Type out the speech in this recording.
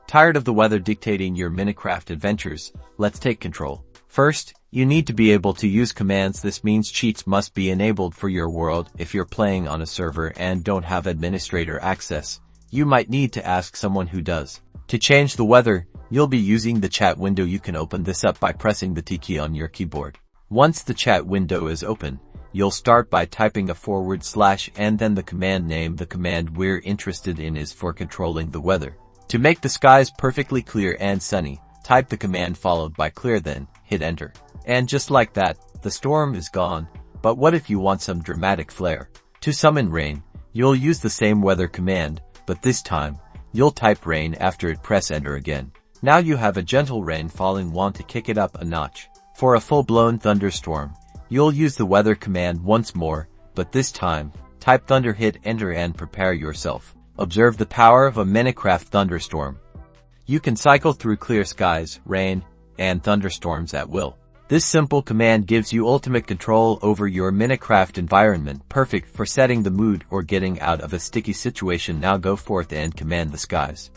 Tired of the weather dictating your Minecraft adventures? Let's take control. First, you need to be able to use commands. This means cheats must be enabled for your world. If you're playing on a server and don't have administrator access, you might need to ask someone who does. To change the weather, you'll be using the chat window. You can open this up by pressing the T key on your keyboard. Once the chat window is open, you'll start by typing / and then the command name. The command we're interested in is for controlling the weather. To make the skies perfectly clear and sunny, type the command followed by clear, then hit enter. And just like that, the storm is gone. But what if you want some dramatic flair? To summon rain, you'll use the same weather command, but this time, you'll type rain after it. Press enter again. Now you have a gentle rain falling. Want to kick it up a notch? For a full-blown thunderstorm, you'll use the weather command once more, but this time, type thunder, hit enter and prepare yourself. Observe the power of a Minecraft thunderstorm. You can cycle through clear skies, rain, and thunderstorms at will. This simple command gives you ultimate control over your Minecraft environment, perfect for setting the mood or getting out of a sticky situation. Now go forth and command the skies.